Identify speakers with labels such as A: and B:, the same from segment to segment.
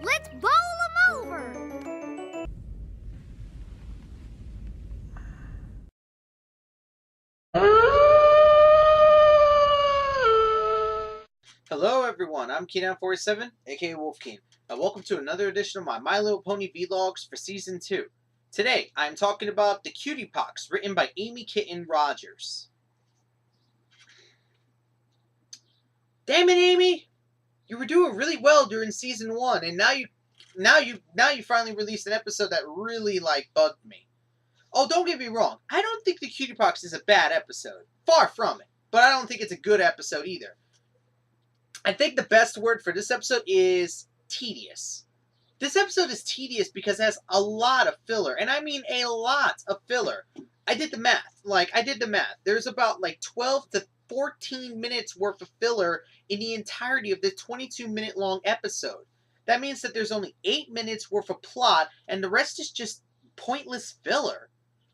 A: Let's bowl 'em over.
B: Hello everyone, I'm Keenan47, aka Wolfkeen, and welcome to another edition of my My Little Pony Vlogs for Season 2. Today, I'm talking about the Cutie Pox, written by Amy Kitten Rogers. Damn it, Amy! You were doing really well during Season 1, and now you finally released an episode that really, bugged me. Oh, don't get me wrong, I don't think the Cutie Pox is a bad episode. Far from it. But I don't think it's a good episode either. I think the best word for this episode is tedious. This episode is tedious because it has a lot of filler, and I mean a lot of filler. I did the math. There's about 12 to 14 minutes worth of filler in the entirety of the 22-minute long episode. That means that there's only 8 minutes worth of plot, and the rest is just pointless filler,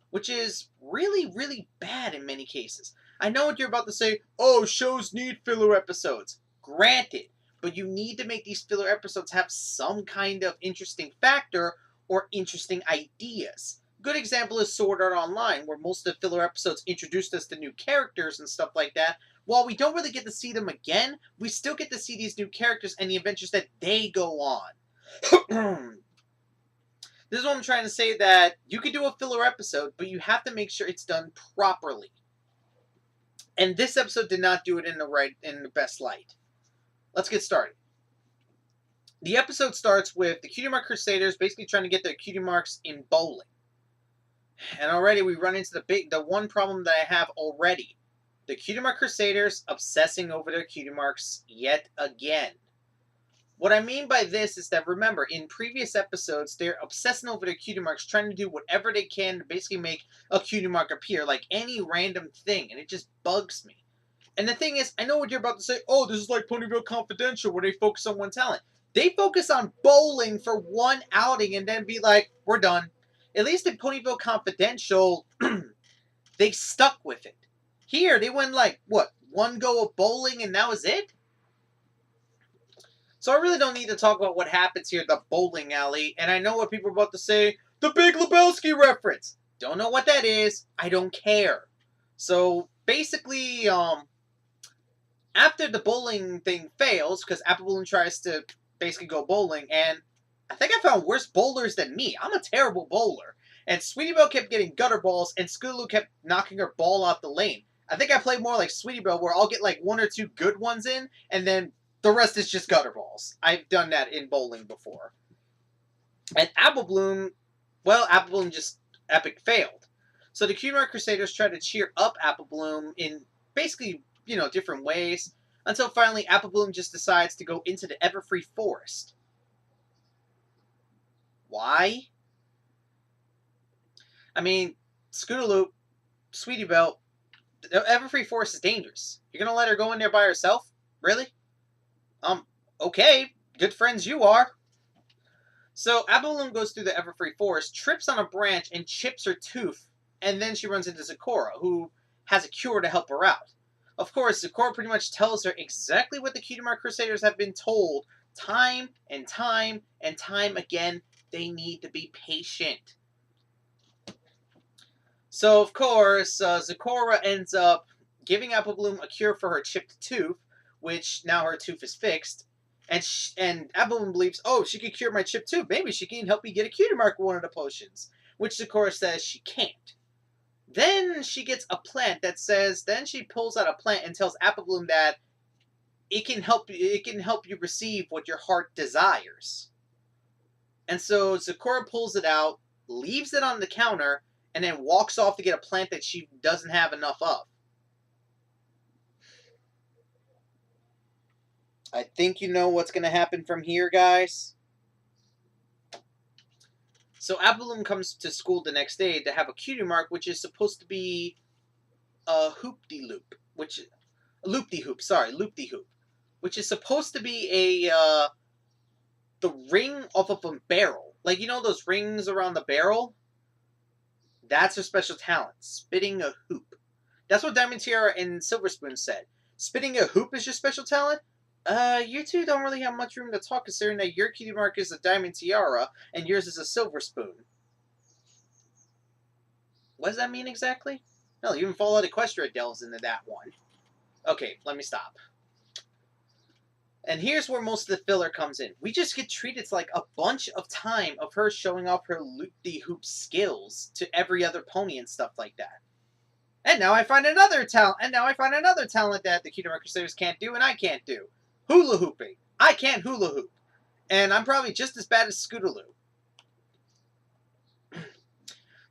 B: which is really, really bad in many cases. I know what you're about to say, oh, shows need filler episodes. Granted, but you need to make these filler episodes have some kind of interesting factor or interesting ideas. Good example is Sword Art Online, where most of the filler episodes introduced us to new characters and stuff like that. While we don't really get to see them again, we still get to see these new characters and the adventures that they go on. This is what I'm trying to say, that you could do a filler episode, but you have to make sure it's done properly. And this episode did not do it in the best light. Let's get started. The episode starts with the Cutie Mark Crusaders basically trying to get their cutie marks in bowling. And already we run into the one problem that I have already. The Cutie Mark Crusaders obsessing over their cutie marks yet again. What I mean by this is that, remember, in previous episodes, they're obsessing over their cutie marks, trying to do whatever they can to basically make a cutie mark appear, like any random thing, and it just bugs me. And the thing is, I know what you're about to say, oh, this is like Ponyville Confidential, where they focus on one talent. They focus on bowling for one outing and then be like, we're done. At least in Ponyville Confidential, they stuck with it. Here, they went one go of bowling and that was it? So I really don't need to talk about what happens here at the bowling alley, and I know what people are about to say, the Big Lebowski reference! Don't know what that is, I don't care. So, basically, after the bowling thing fails, because Apple Balloon tries to basically go bowling, and I think I found worse bowlers than me. I'm a terrible bowler. And Sweetie Belle kept getting gutter balls, and Scootaloo kept knocking her ball out the lane. I think I played more like Sweetie Belle, where I'll get one or two good ones in, and then the rest is just gutter balls. I've done that in bowling before. And Apple Bloom, well, Apple Bloom just epic failed. So the Cutie Mark Crusaders try to cheer up Apple Bloom in basically, different ways, until finally Apple Bloom just decides to go into the Everfree Forest. Why? I mean, Scootaloo, Sweetie Belle, the Everfree Forest is dangerous. You're gonna let her go in there by herself? Really? Okay, good friends you are. So, Apple Bloom goes through the Everfree Forest, trips on a branch, and chips her tooth, and then she runs into Zecora, who has a cure to help her out. Of course, Zecora pretty much tells her exactly what the Cutie Mark Crusaders have been told time and time and time again. They need to be patient. So, of course, Zecora ends up giving Apple Bloom a cure for her chipped tooth, which now her tooth is fixed. And Apple Bloom believes, oh, she could cure my chipped tooth. Maybe she can help me get a cutie mark with one of the potions. Which Zecora says she can't. Then she gets a plant that says, then she pulls out a plant and tells Apple Bloom that it can help you receive what your heart desires. And so Zecora pulls it out, leaves it on the counter, and then walks off to get a plant that she doesn't have enough of. I think you know what's going to happen from here, guys. So Apple Bloom comes to school the next day to have a cutie mark, which is supposed to be a loop-de-loop, loop-de-hoop, which is supposed to be the ring off of a barrel. Like, those rings around the barrel? That's her special talent, spitting a hoop. That's what Diamond Tiara and Silver Spoon said. Spitting a hoop is your special talent? You two don't really have much room to talk considering that your cutie mark is a diamond tiara and yours is a silver spoon. What does that mean exactly? No, even Fallout Equestria delves into that one. Okay, let me stop. And here's where most of the filler comes in. We just get treated to like a bunch of time of her showing off her loop-de-hoop skills to every other pony and stuff like that. And now I find another talent. That the Cutie Mark Crusaders can't do and I can't do. Hula hooping. I can't hula hoop. And I'm probably just as bad as Scootaloo.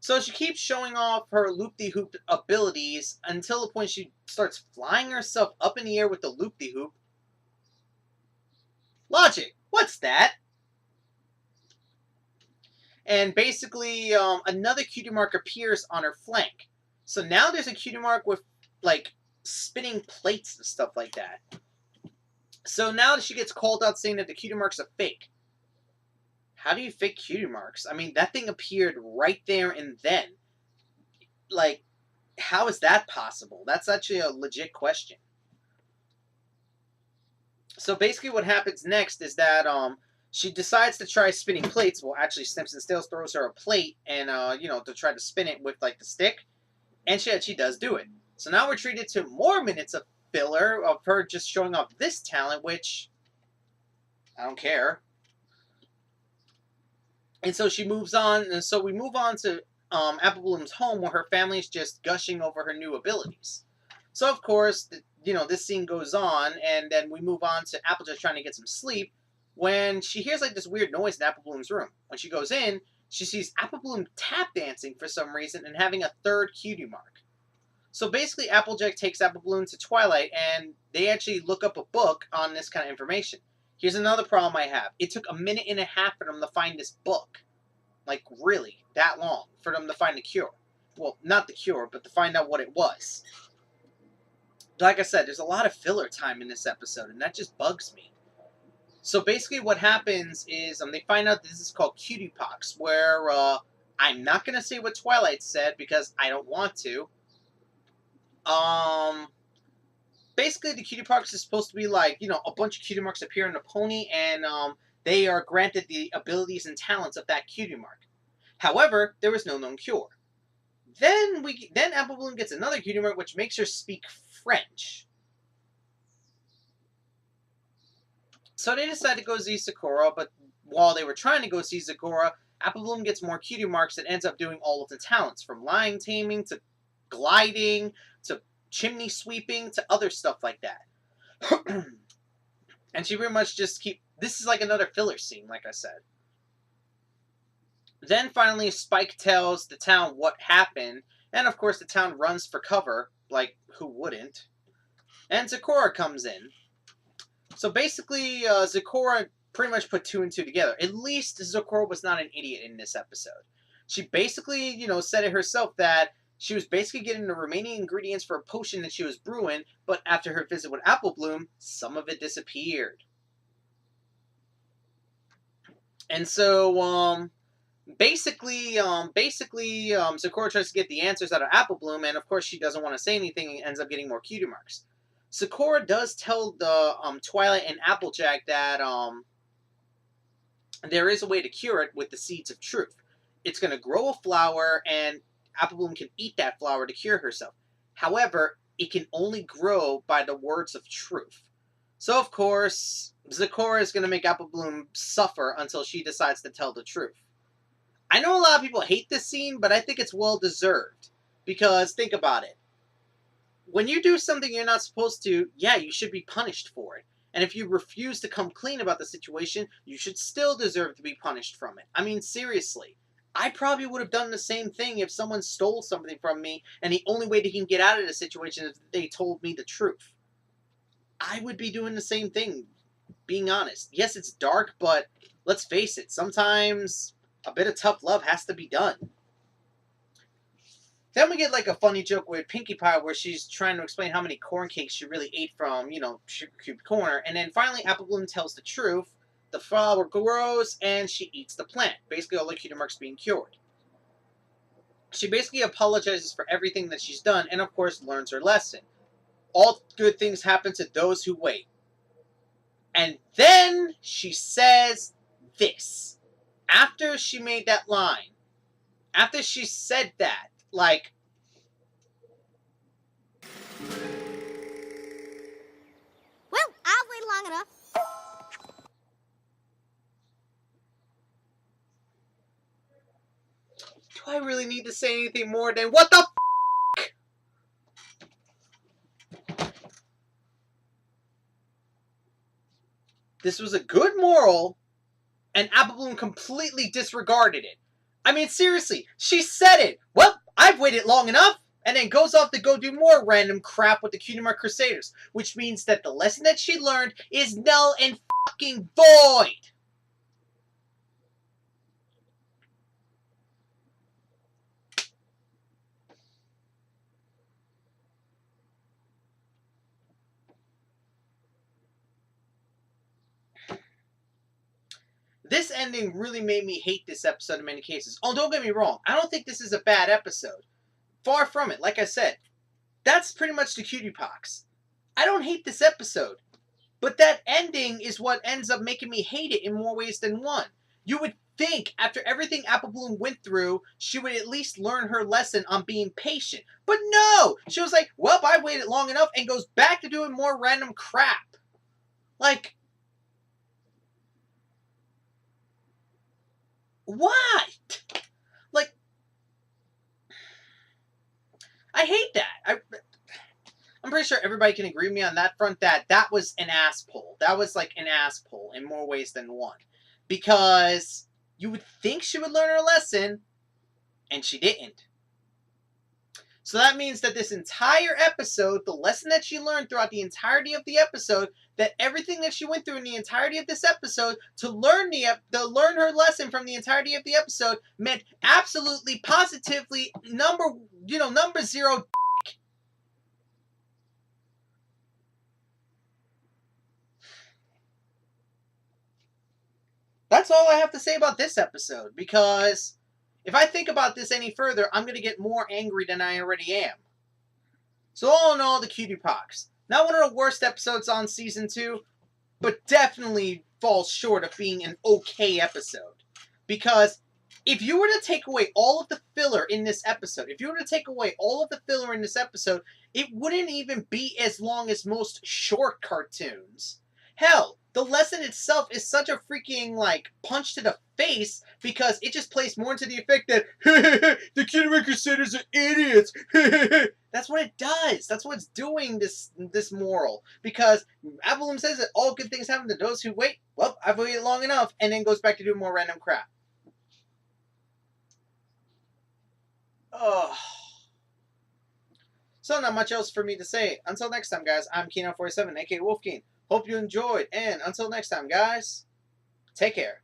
B: So she keeps showing off her loop-de-hoop abilities until the point she starts flying herself up in the air with the loop-de-hoop. Logic, what's that? And basically, another cutie mark appears on her flank. So now there's a cutie mark with, like, spinning plates and stuff like that. So now she gets called out saying that the cutie mark's a fake. How do you fake cutie marks? I mean, that thing appeared right there and then. Like, how is that possible? That's actually a legit question. So basically what happens next is that she decides to try spinning plates. Well, actually, Snips and Stills throws her a plate and, to try to spin it with, like, the stick. And she does do it. So now we're treated to more minutes of filler of her just showing off this talent, which I don't care. And so she moves on. And so we move on to Apple Bloom's home where her family's just gushing over her new abilities. So, of course, this scene goes on, and then we move on to Applejack trying to get some sleep when she hears, like, this weird noise in Apple Bloom's room. When she goes in, she sees Apple Bloom tap dancing for some reason and having a third cutie mark. So basically, Applejack takes Apple Bloom to Twilight, and they actually look up a book on this kind of information. Here's another problem I have. It took a minute and a half for them to find this book. Like, really, that long for them to find the cure. Well, not the cure, but to find out what it was. Like I said, there's a lot of filler time in this episode, and that just bugs me. So basically what happens is they find out this is called Cutie Pox, where I'm not going to say what Twilight said because I don't want to. Basically, the cutie marks is supposed to be like, a bunch of cutie marks appear in a pony, and they are granted the abilities and talents of that cutie mark. However, there is no known cure. Then Apple Bloom gets another cutie mark, which makes her speak French. So they decide to go see Sakura, but while they were trying to go see Sakura, Apple Bloom gets more cutie marks and ends up doing all of the talents, from lion taming to gliding to chimney sweeping to other stuff like that. And she pretty much just this is like another filler scene, like I said. Then finally Spike tells the town what happened, and of course the town runs for cover, like who wouldn't? And Sakura comes in. So basically Sakura pretty much put two and two together. At least Sakura was not an idiot in this episode. She basically, said it herself that she was basically getting the remaining ingredients for a potion that she was brewing, but after her visit with Apple Bloom, some of it disappeared. And so, basically, Sakura tries to get the answers out of Apple Bloom, and of course she doesn't want to say anything and ends up getting more cutie marks. Sakura does tell the Twilight and Applejack that there is a way to cure it with the seeds of truth. It's going to grow a flower, and Apple Bloom can eat that flower to cure herself. However, it can only grow by the words of truth. So, of course, Sakura is going to make Apple Bloom suffer until she decides to tell the truth. I know a lot of people hate this scene, but I think it's well-deserved. Because, think about it. When you do something you're not supposed to, yeah, you should be punished for it. And if you refuse to come clean about the situation, you should still deserve to be punished from it. I mean, seriously. I probably would have done the same thing if someone stole something from me, and the only way they can get out of the situation is if they told me the truth. I would be doing the same thing, being honest. Yes, it's dark, but let's face it, sometimes a bit of tough love has to be done. Then we get like a funny joke with Pinkie Pie where she's trying to explain how many corn cakes she really ate from, Sugar Cube Corner. And then finally Apple Bloom tells the truth. The flower grows, and she eats the plant. Basically, all the cutie marks being cured. She basically apologizes for everything that she's done, and of course, learns her lesson. All good things happen to those who wait. And then she says this. After she made that line. After she said that. Like,
A: Well, I'll wait long enough.
B: do I really need to say anything more than, what the f***? This was a good moral, and Apple Bloom completely disregarded it. I mean, seriously, she said it. Well, I've waited long enough. And then goes off to go do more random crap with the Cutie Pox Crusaders. Which means that the lesson that she learned is null and fucking void. This ending really made me hate this episode in many cases. Oh, don't get me wrong. I don't think this is a bad episode. Far from it. Like I said, that's pretty much the Cutie Pox. I don't hate this episode. But that ending is what ends up making me hate it in more ways than one. You would think, after everything Apple Bloom went through, she would at least learn her lesson on being patient. But no! She was like, well, I waited long enough, and goes back to doing more random crap. Like, what? Like, I hate that. I'm pretty sure everybody can agree with me on that front that that was an ass pull. That was like an ass pull in more ways than one. Because you would think she would learn her lesson, and she didn't. So that means that this entire episode, the lesson that she learned throughout the entirety of the episode, that everything that she went through in the entirety of this episode to learn learn her lesson from the entirety of the episode meant absolutely, positively number zero. That's all I have to say about this episode, because if I think about this any further, I'm going to get more angry than I already am. So all in all, the Cutie Pox. Not one of the worst episodes on Season 2, but definitely falls short of being an okay episode. Because if you were to take away all of the filler in this episode, it wouldn't even be as long as most short cartoons. Hell, the lesson itself is such a freaking, like, punch to the face, because it just plays more into the effect that, the Cutie Pox Crusaders are idiots. That's what it does. That's what's doing this moral. Because Apple Bloom says that all good things happen to those who wait. Well, I've waited long enough, and then goes back to doing more random crap. Oh. So not much else for me to say. Until next time, guys, I'm Keen47, aka Wolfkeen. Hope you enjoyed, and until next time, guys, take care.